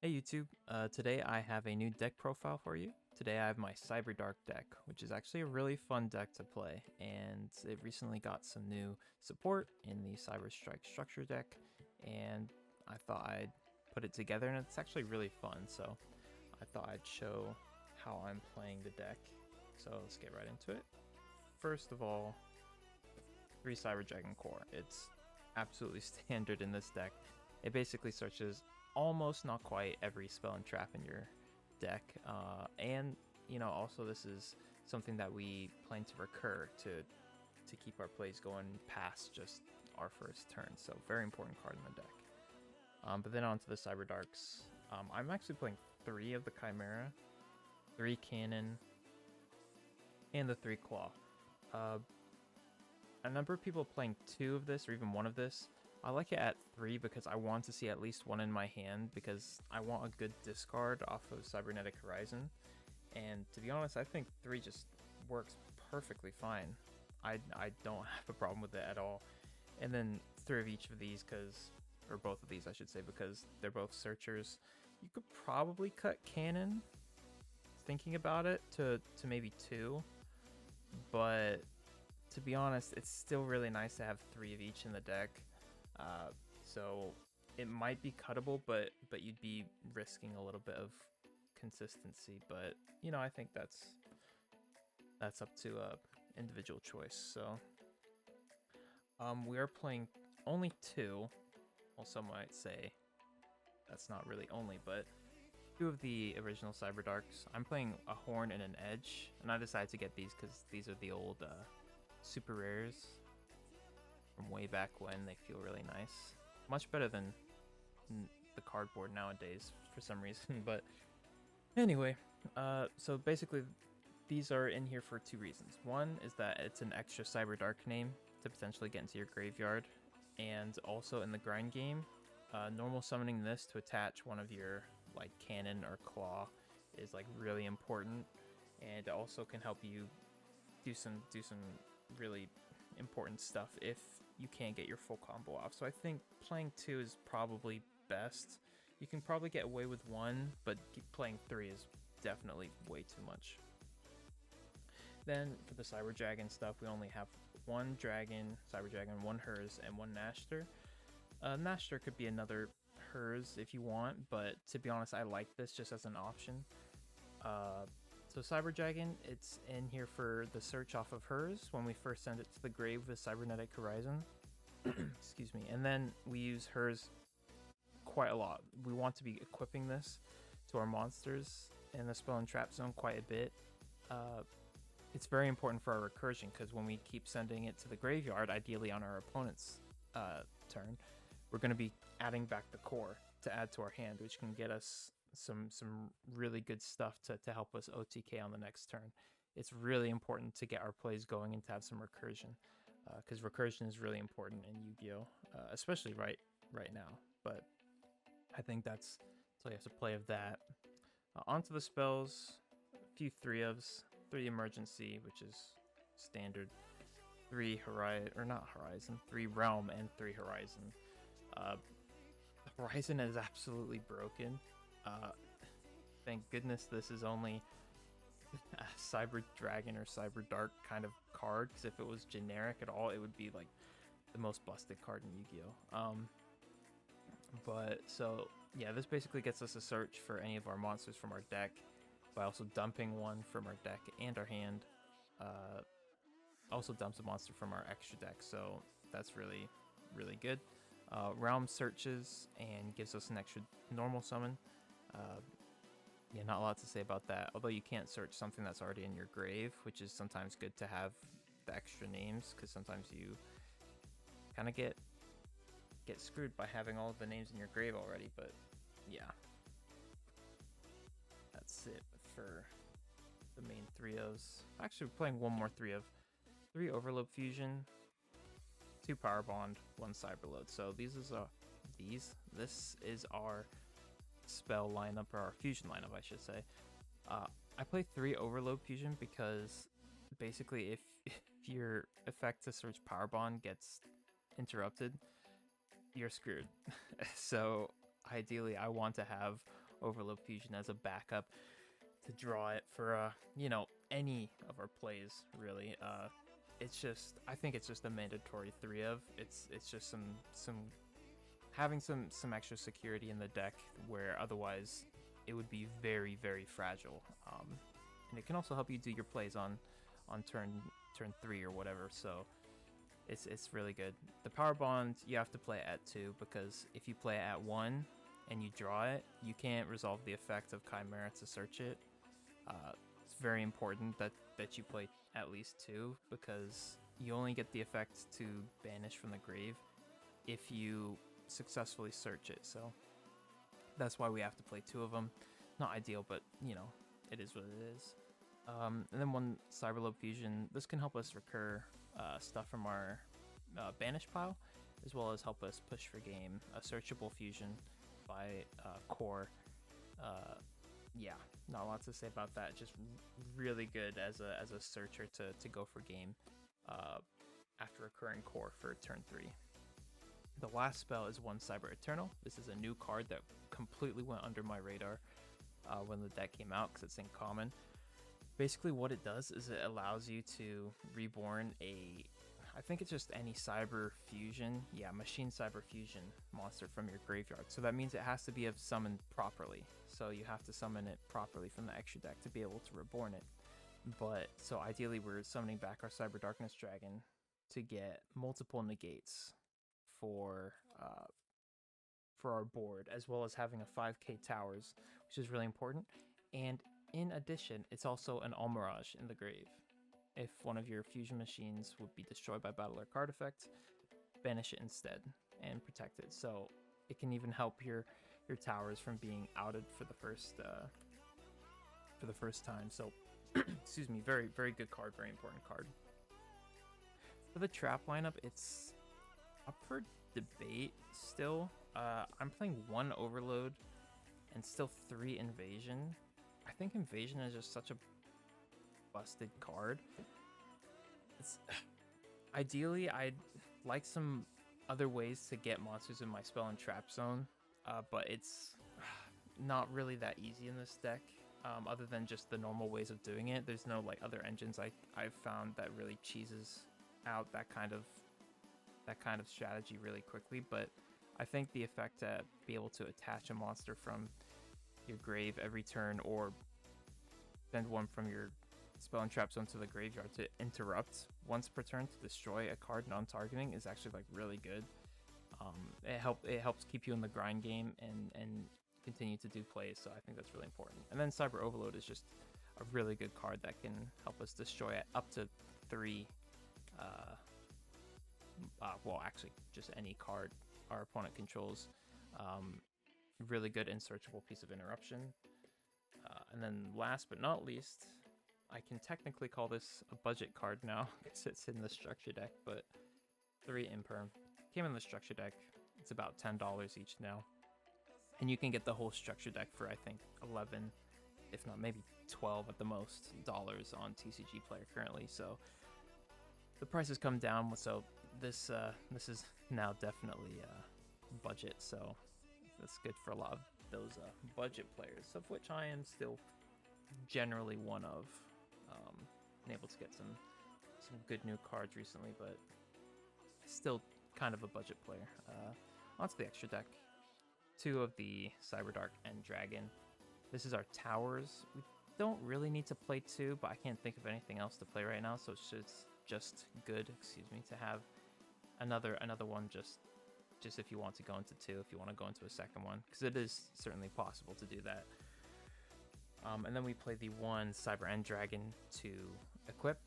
Hey YouTube, today I have a new deck profile for you. Today I have my Cyberdark deck, which is actually a really fun deck to play, and it recently got some new support in the Cyberstrike structure deck, and I thought I'd put it together, and it's actually really fun, so I thought I'd show how I'm playing the deck. So let's get right into it. First of all, 3 Cyber Dragon Core. It's absolutely standard in this deck. It basically searches almost, not quite, every spell and trap in your deck. And, also this is something that we plan to recur to keep our plays going past just our first turn. So very important card in the deck. But then on to the Cyberdarks. I'm actually playing 3 of the Chimera, 3 Cannon, and the 3 Claw. A number of people playing 2 of this or even 1 of this. I like it at 3 because I want to see at least 1 in my hand because I want a good discard off of Cybernetic Horizon. And to be honest, I think 3 just works perfectly fine. I don't have a problem with it at all. And then 3 of each of these or both of these I should say, because they're both searchers. You could probably cut Cannon, thinking about it, to maybe 2. But to be honest, it's still really nice to have 3 of each in the deck. So it might be cuttable, but you'd be risking a little bit of consistency. But I think that's up to individual choice. So we are playing only 2. Well, some might say that's not really only, but 2 of the original Cyberdarks. I'm playing a Horn and an Edge, and I decided to get these because these are the old super rares from way back when. They feel really nice, much better than the cardboard nowadays for some reason. But anyway, so basically these are in here for 2 reasons. One is that it's an extra Cyberdark name to potentially get into your graveyard, and also in the grind game, normal summoning this to attach one of your like Cannon or Claw is like really important, and it also can help you do some really important stuff if you can't get your full combo off. So I think playing 2 is probably best. You can probably get away with 1, but playing 3 is definitely way too much. Then for the Cyber Dragon stuff, we only have 1 Dragon, Cyber Dragon, 1 Hers, and 1 Nashter. Nashter could be another Hers if you want, but to be honest, I like this just as an option. So Cyber Dragon, it's in here for the search off of Hers when we first send it to the grave with Cybernetic Horizon. Excuse me. And then we use Hers quite a lot. We want to be equipping this to our monsters in the spell and trap zone quite a bit. It's very important for our recursion because when we keep sending it to the graveyard, ideally on our opponent's turn, we're going to be adding back the core to add to our hand, which can get us some really good stuff to help us OTK on the next turn. It's really important to get our plays going and to have some recursion, because recursion is really important in Yu-Gi-Oh, especially right now. But I think so you have to play of that. Onto the spells, a few 3-ofs, 3 emergency, which is standard, 3 horizon, 3 realm, and 3 horizon. Horizon is absolutely broken. Thank goodness this is only a Cyber Dragon or Cyber Dark kind of card, because if it was generic at all, it would be like the most busted card in Yu-Gi-Oh. But so yeah, this basically gets us a search for any of our monsters from our deck by also dumping 1 from our deck and our hand. Also dumps a monster from our extra deck, so that's really good. Realm searches and gives us an extra normal summon. Yeah, not a lot to say about that, although you can't search something that's already in your grave, which is sometimes good to have the extra names, because sometimes you kind of get screwed by having all of the names in your grave already. But yeah, that's it for the main 3-ofs. Actually, we're playing 1 more 3-of. 3 Overload Fusion, 2 Power Bond, 1 Cyberload. So this is our spell lineup, or our fusion lineup, I should say. I play 3 Overload Fusion because basically if your effect to search Power Bond gets interrupted, you're screwed. So ideally I want to have Overload Fusion as a backup to draw it for you know, any of our plays really. It's just, I think it's just a mandatory 3 of. It's just some having some extra security in the deck where otherwise it would be very fragile. And it can also help you do your plays on turn 3 or whatever. So it's really good. The power bond you have to play at 2 because if you play it at 1 and you draw it, you can't resolve the effect of Chimera to search it. It's very important that you play at least 2 because you only get the effect to banish from the grave if you successfully search it. So that's why we have to play 2 of them. Not ideal, but you know, it is what it is. And then one Cyberload Fusion. This can help us recur stuff from our banish pile, as well as help us push for game. A searchable fusion by core. Yeah, not a lot to say about that. Just really good as a searcher to go for game after recurring core for turn 3. The last spell is one Cyber Eternal. This is a new card that completely went under my radar when the deck came out because it's in common. Basically what it does is it allows you to reborn I think it's just any Cyber Fusion, Machine Cyber Fusion monster from your graveyard. So that means it has to be summoned properly. So you have to summon it properly from the extra deck to be able to reborn it. But so ideally we're summoning back our Cyber Darkness Dragon to get multiple negates for our board, as well as having a 5k towers, which is really important. And in addition, it's also an Almirage in the grave. If one of your fusion machines would be destroyed by battle or card effect, banish it instead and protect it. So it can even help your towers from being outed for the first time. So excuse me, very good card, very important card. For the trap lineup, it's up for debate still. I'm playing 1 Overload and still 3 Invasion. I think Invasion is just such a busted card. Ideally, I'd like some other ways to get monsters in my spell and trap zone, but it's not really that easy in this deck. Other than just the normal ways of doing it, there's no like other engines I've found that really cheeses out that kind of strategy really quickly. But I think the effect to be able to attach a monster from your grave every turn, or send one from your spell and trap zone to the graveyard to interrupt once per turn to destroy a card non-targeting, is actually like really good. It helps keep you in the grind game and continue to do plays, so I think that's really important. And then Cyber Overload is just a really good card that can help us destroy up to 3 well, actually just any card our opponent controls. Really good unsearchable piece of interruption. And then last but not least, I can technically call this a budget card now because it's in the structure deck, but 3 Imperm. Came in the structure deck. It's about $10 each now. And you can get the whole structure deck for, I think, 11, if not maybe 12 at the most, dollars on TCG Player currently. So the price has come down, so this is now definitely budget, so that's good for a lot of those budget players, of which I am still generally one of. Been able to get some good new cards recently, but still kind of a budget player. Onto the extra deck. 2 of the Cyberdark and Dragon. This is our towers. We don't really need to play 2, but I can't think of anything else to play right now, so it's just good, excuse me, to have another one just if you want to go into 2, if you want to go into a second one, because it is certainly possible to do that. And then we play the 1 Cyber End Dragon to equip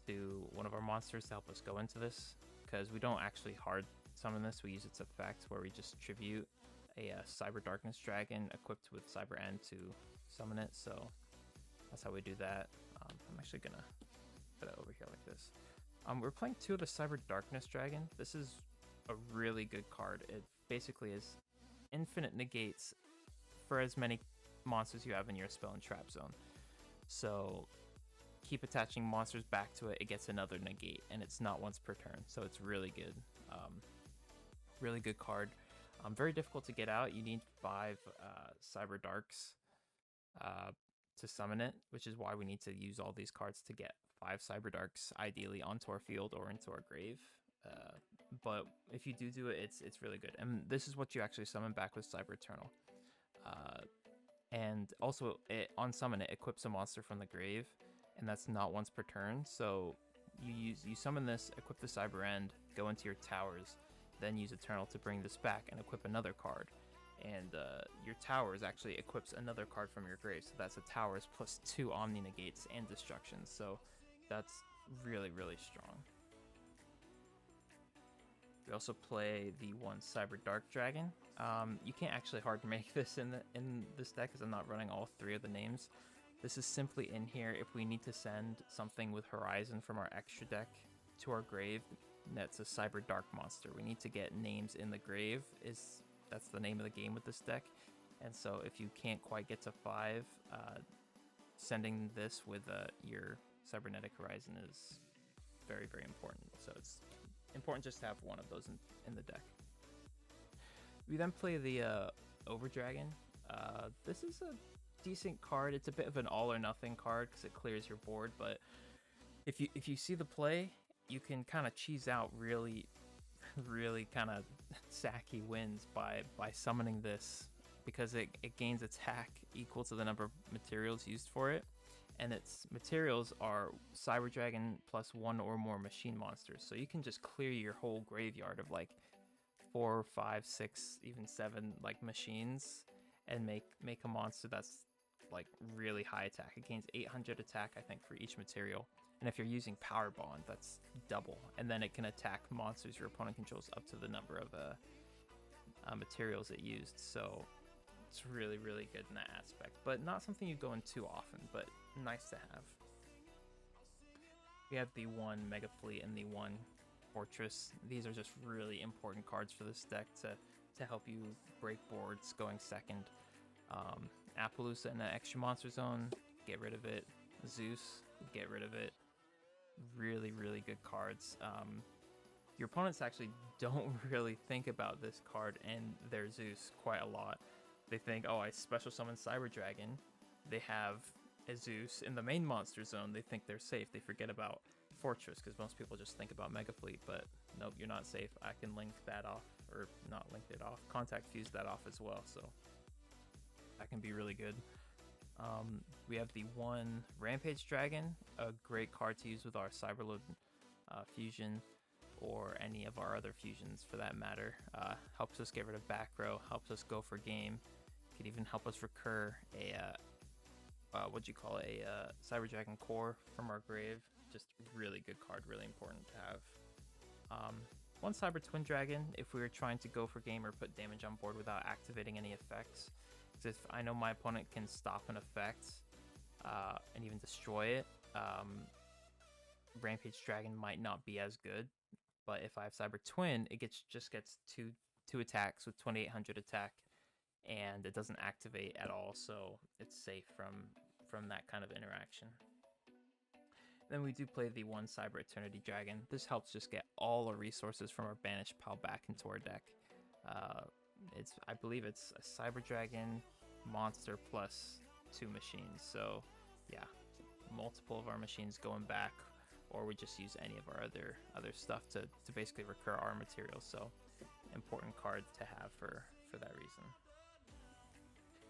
to one of our monsters to help us go into this, because we don't actually hard summon this. We use its effect where we just tribute a Cyber Darkness Dragon equipped with Cyber End to summon it. So that's how we do that. I'm actually gonna put it over here like this. We're playing 2 of the Cyber Darkness Dragon. This is a really good card. It basically is infinite negates for as many monsters you have in your spell and trap zone. So keep attaching monsters back to it, it gets another negate, and it's not once per turn, so it's really good. Really good card. Very difficult to get out. You need 5 Cyberdarks uh, to summon it, which is why we need to use all these cards to get 5 Cyberdarks, ideally onto our field or into our grave. But if you do it, it's really good. And this is what you actually summon back with Cyber Eternal. Uh, and also, on summon, it equips a monster from the grave, and that's not once per turn. So you summon this, equip the Cyber End, go into your towers, then use Eternal to bring this back and equip another card. And your towers actually equips another card from your grave, so that's a towers plus 2 Omni Negates and Destructions. So that's really, really strong. We also play the one Cyberdark Dragon. You can't actually hard make this in this deck because I'm not running all 3 of the names. This is simply in here if we need to send something with Horizon from our extra deck to our grave. That's a Cyberdark monster. We need to get names in the grave. That's the name of the game with this deck. And so if you can't quite get to 5, sending this with your Cybernetic Horizon is very, very important. So it's important just to have one of those in the deck. We then play the Overdragon. This is a decent card. It's a bit of an all or nothing card because it clears your board, but if you see the play, you can kind of cheese out really kind of sacky wins by summoning this, because it gains attack equal to the number of materials used for it, and its materials are Cyber Dragon plus 1 or more machine monsters. So you can just clear your whole graveyard of like 4, 5, 6, even 7 like machines and make a monster that's like really high attack. It gains 800 attack, I think, for each material. And if you're using Power Bond, that's double. And then it can attack monsters your opponent controls up to the number of materials it used. So it's really, really good in that aspect. But not something you go in too often, but nice to have. We have the 1 Mega Fleet and the 1 Fortress. These are just really important cards for this deck to help you break boards going second. Appaloosa in an extra monster zone, get rid of it. Zeus, get rid of it. Really, really good cards. Your opponents actually don't really think about this card and their Zeus quite a lot. They think, oh, I special summon Cyber Dragon. They have a Zeus in the main monster zone. They think they're safe. They forget about Fortress because most people just think about Mega Fleet, but nope, you're not safe. I can link that off, or not link it off, contact fuse that off as well, so that can be really good. We have the 1 Rampage Dragon, a great card to use with our Cyberload fusion, or any of our other fusions for that matter. Helps us get rid of back row, helps us go for game, could even help us recur a Cyber Dragon core from our grave. Just really good card, really important to have. 1 Cyber Twin Dragon if we were trying to go for game or put damage on board without activating any effects. Because if I know my opponent can stop an effect and even destroy it, Rampage Dragon might not be as good. But if I have Cyber Twin, it just gets two attacks with 2800 attack, and it doesn't activate at all, so it's safe from that kind of interaction. Then we do play the 1 Cyber Eternity Dragon. This helps just get all our resources from our banished pal back into our deck. I believe it's a Cyber Dragon monster plus 2 machines. So yeah, multiple of our machines going back, or we just use any of our other stuff to basically recur our materials. So important card to have for that reason.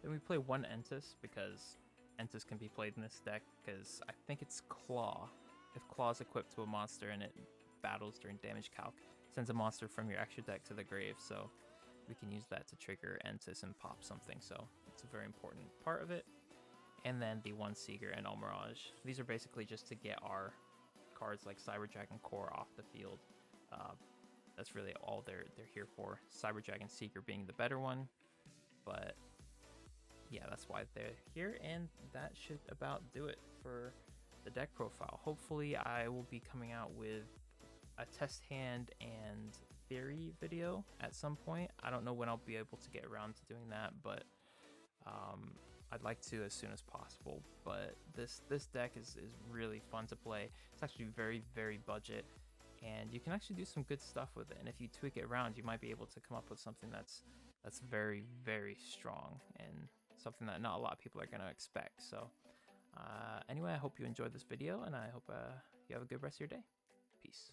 Then we play 1 Entus because Entus can be played in this deck because I think it's Claw. If Claw is equipped to a monster and it battles during damage calc, sends a monster from your extra deck to the grave. So we can use that to trigger Entus and pop something. So it's a very important part of it. And then the 1 Seeger and Almirage. These are basically just to get our cards like Cyber Dragon Core off the field. That's really all they're here for. Cyber Dragon Seeker being the better one, but yeah, that's why they're here, and that should about do it for the deck profile. Hopefully I will be coming out with a test hand and theory video at some point. I don't know when I'll be able to get around to doing that, but I'd like to as soon as possible. But this deck is really fun to play. It's actually very, very budget, and you can actually do some good stuff with it. And if you tweak it around, you might be able to come up with something that's very, very strong and something that not a lot of people are going to expect. So anyway, I hope you enjoyed this video, and I hope you have a good rest of your day. Peace.